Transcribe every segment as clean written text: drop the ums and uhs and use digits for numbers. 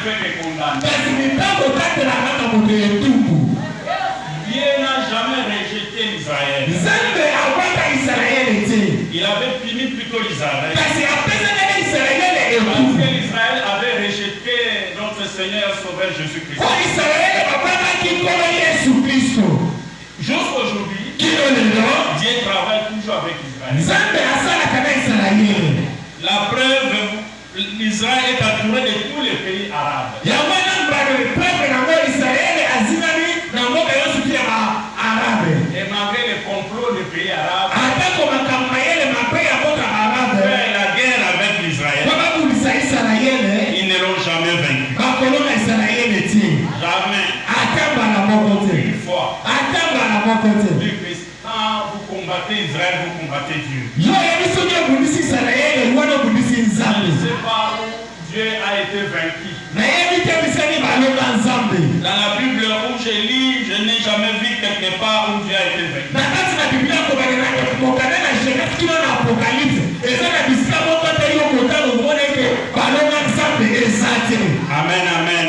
fait que condamner. Dieu n'a jamais rejeté Israël. Il avait puni plutôt l'Israël. Parce que l'Israël avait rejeté notre Seigneur Sauveur Jésus-Christ. Jusqu'aujourd'hui, Dieu travaille toujours avec Israël. La preuve, l'Israël est entouré de tous les pays arabes. Et malgré les complots des pays arabes, faire la guerre avec l'Israël, ils ne l'ont jamais vaincu. Jamais. Une fois. Quand vous combattez Israël, vous combattez Dieu. Je ne sais pas où Dieu a été vaincu. Dans la Bible où je lis, je n'ai jamais vu quelque part où Dieu a été vaincu. Amen, amen.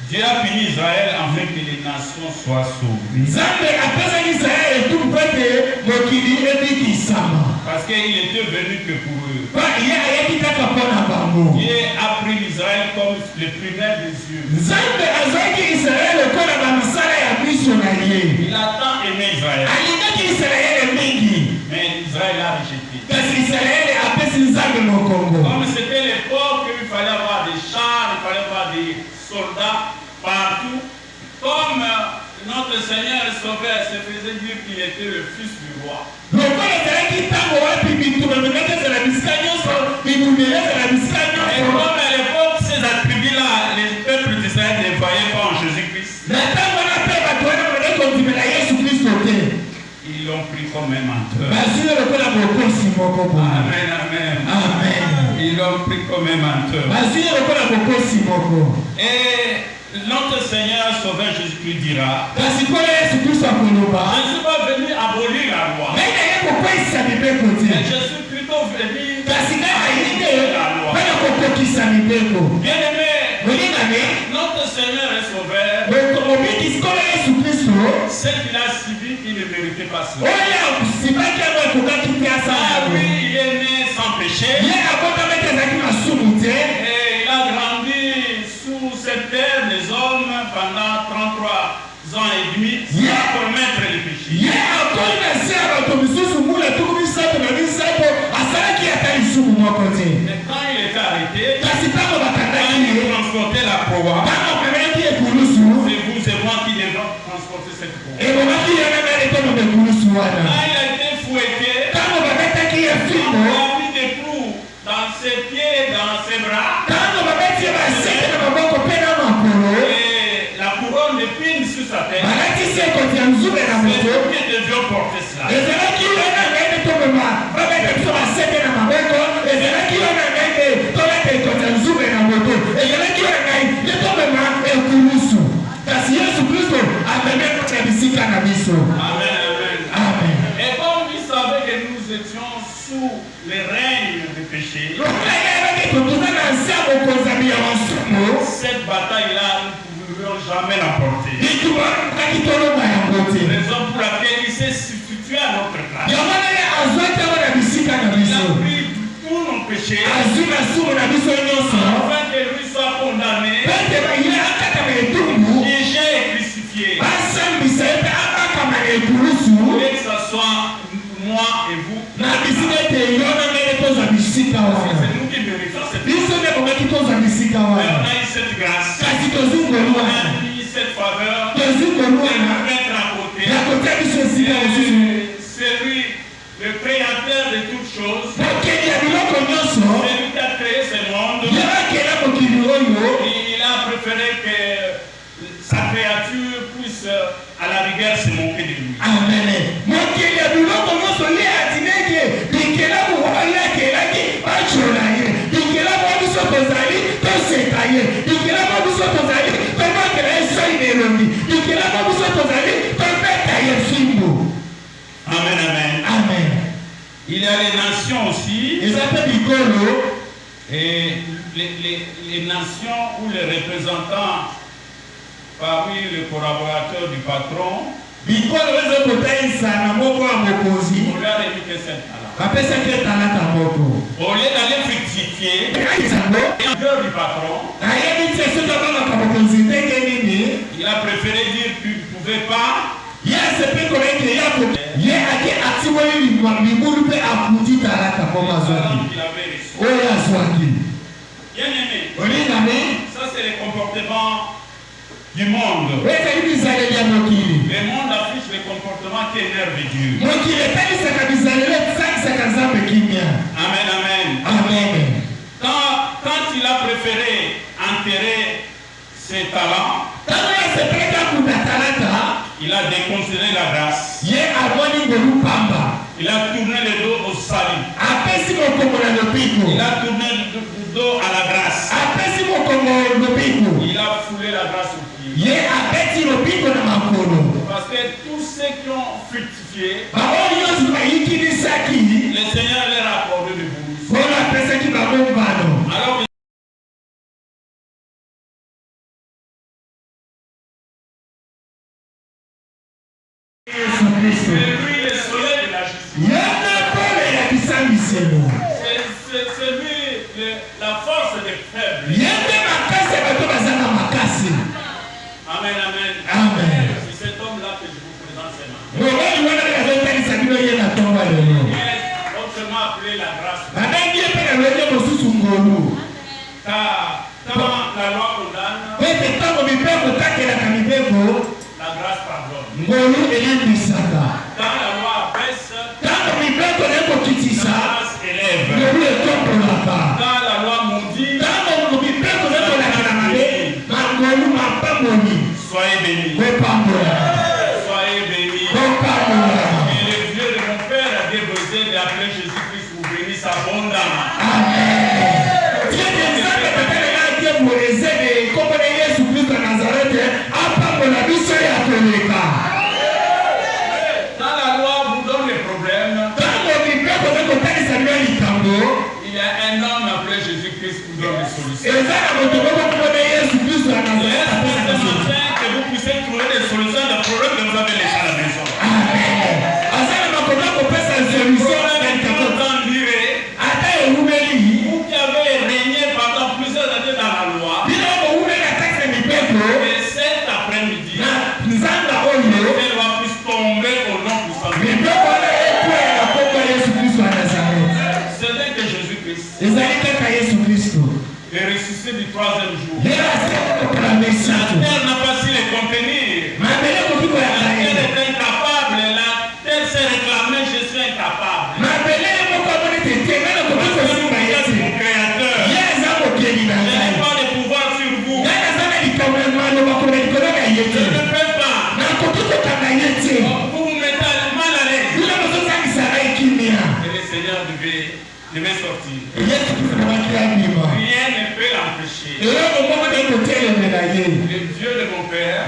Dieu a puni Israël afin que les nations soient sauvées. Parce qu'il était venu que pour eux. Dieu a pris l'Israël comme le prunelle des yeux. Il a tant aimé Israël. Mais Israël a rejeté. Comme c'était l'époque où il fallait avoir des chars, il fallait avoir des soldats partout. Comme notre Seigneur et Sauveur se faisait dire qu'il était le fils du roi. Et comme à l'époque, ces attributs-là, les peuples d'Israël ne voyaient pas en Jésus-Christ. Ils l'ont pris comme un menteur. Amen, amen. Ils l'ont pris comme un menteur. Et notre Seigneur Sauveur Jésus-Christ dira: je ne suis pas venu abolir la loi. Mais je suis plutôt venu abolir la loi. Bien aimé, notre Seigneur et Sauveur, ce qu'il a subi, il ne méritait pas cela. Lui, il est né sans péché. Et il a grandi sous cette terre, les hommes, pendant 33 ans et demi, sans commettre les péchés. Et quand il était arrêté, quand il transportait la proie, c'est vous et moi qui devons transporter cette proie. Quand il a été fouetté, on a mis des clous dans ses pieds, dans ses bras. Et la couronne d'épines sur sa tête. C'est nous qui devions porter cela. Amen. Et comme il savait que nous étions sous les règnes du péché, cette bataille-là, nous ne pourrions jamais l'emporter. Raison pour laquelle il s'est substitué à notre place. Il a pris tous nos péchés afin que lui soit condamné, jugé et crucifié. Et que ce soit moi et vous. C'est nous qui méritons cette grâce. On a eu cette grâce. On a eu cette faveur. Et nous mettre à côté. C'est lui, le créateur de toutes choses. C'est lui qui a créé ce monde. Il a préféré que sa créature puisse à la rigueur se moquer de lui. Amen. Amen. Il y a a les nations aussi. Et les nations ou les représentants parmi les collaborateurs du patron. On lui a remis que 5 talents. Au lieu d'aller fructifier, le cœur du patron, il a préféré dire tu ne pouvais pas. Bien aimé, ça c'est le comportement du monde. Le monde affiche le comportement qui énerve Dieu. Amen. Quand il a préféré enterrer ses talents, il a déconsidéré la grâce. Il a tourné le dos au salut. Il a tourné le dos à la grâce. Il a foulé la grâce au pied. Parce que tous ceux qui ont fructifié, le Seigneur leur a accordé le bonus. Alors, c'est lui le soleil de la justice. C'est lui la force des faibles. Amen. C'est cet homme-là que je vous présente ces mains. Autrement appelé la grâce. Quand la loi condamne, la grâce pardonne. Quand la loi abaisse, la grâce élève. Quand la loi maudit, soyez bénis. Soyez bénis. Et le Dieu de mon Père a besoin d'appeler Jésus-Christ pour bénir sa bonne âme. Quand la loi vous donne les problèmes, il y a un homme appelé Jésus-Christ qui vous donne les solutions. Que vous puissiez trouver des solutions à des problèmes que vous avez laissés à la maison. Vous qui avez régné pendant plusieurs années dans la loi, et cet après-midi, elle va plus tomber au nom puissant. C'est vrai que Jésus-Christ est ressuscité du 3e jour. La terre n'a pas su le contenir. La terre est incapable. La terre s'est réclamée, je suis incapable. Mon créateur. Je n'ai pas de pouvoir sur vous. Je ne peux pas. Vous vous mettez mal à l'aise. Et le Seigneur devait sortir. Rien ne peut l'empêcher. Le Dieu de mon Père,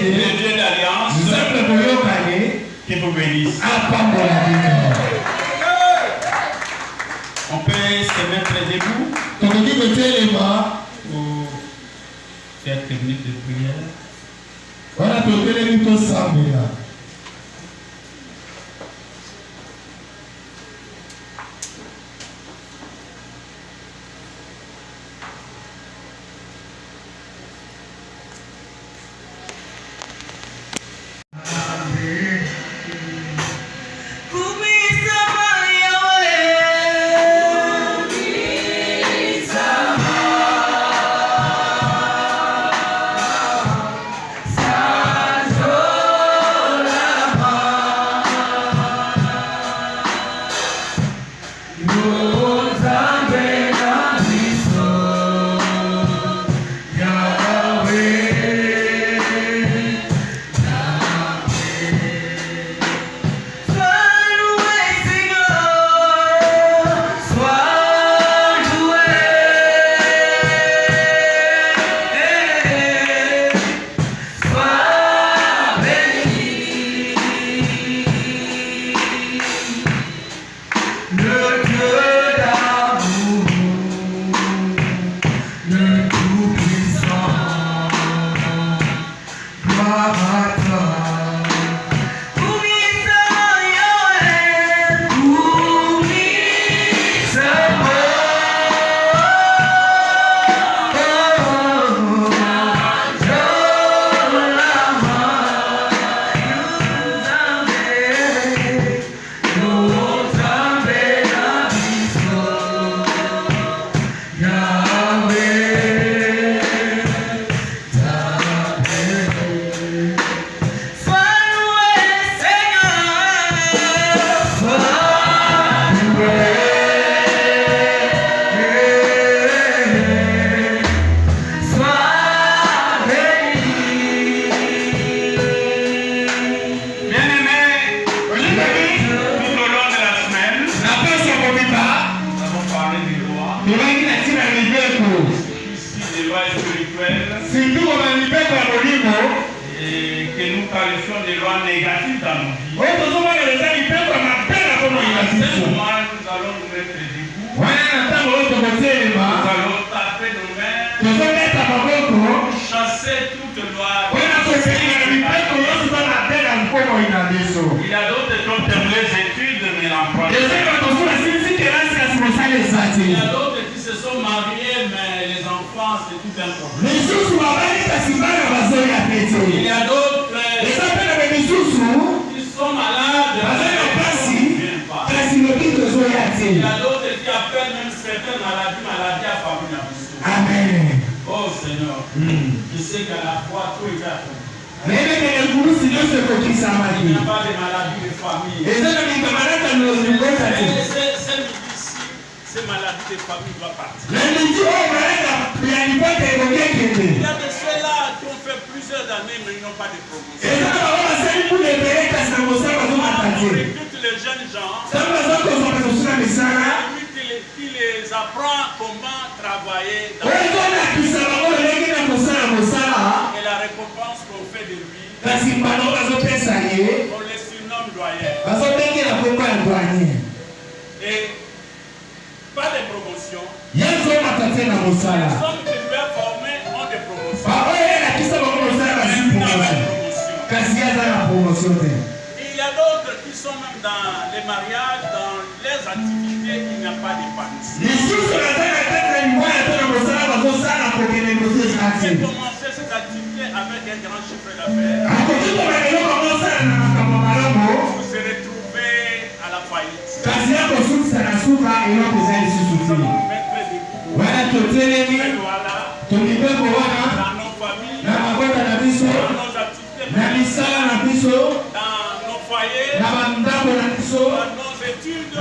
le Dieu d'alliance, qui vous bénisse. On peut se mettre debout pour quelques minutes de prière. Santo lois spirituelles. Et que nous qualifions des lois négatives dans nos vies. À ce moment, nous allons nous mettre debout. Nous allons taper nos mains. Chasser toute loi. Il y a d'autres qui ont terminé les études, mais l'emploi. Il y a d'autres qui se sont mariés, mais les enfants, c'est tout un problème. Il y a d'autres qui sont malades, mais ils ne viennent pas. Il y a d'autres qui appellent même certaines maladies à famille. Amen. Oh Seigneur, je sais qu'à la fois tout est accompli. Il n'y a pas de maladie de famille. Ces maladies de famille doivent partir. Il y a de ceux-là qui ont fait plusieurs années, mais ils n'ont pas de promotion. On recrute les jeunes gens. Qui les apprend comment travailler dans et la récompense qu'on fait de lui, on les surnomme doyen. Et pas de promotion. Les hommes que tu as formés ont des promotions. Il y a d'autres qui sont même dans les mariages, dans les activités, il n'y a pas d'épanouissement. J'ai commencé cette activité avec un grand chiffre d'affaires. Vous serez trouvé à la faillite. Nous allons mettre des coups. Voilà. Dans nos familles, dans nos activités, dans nos foyers, dans nos études.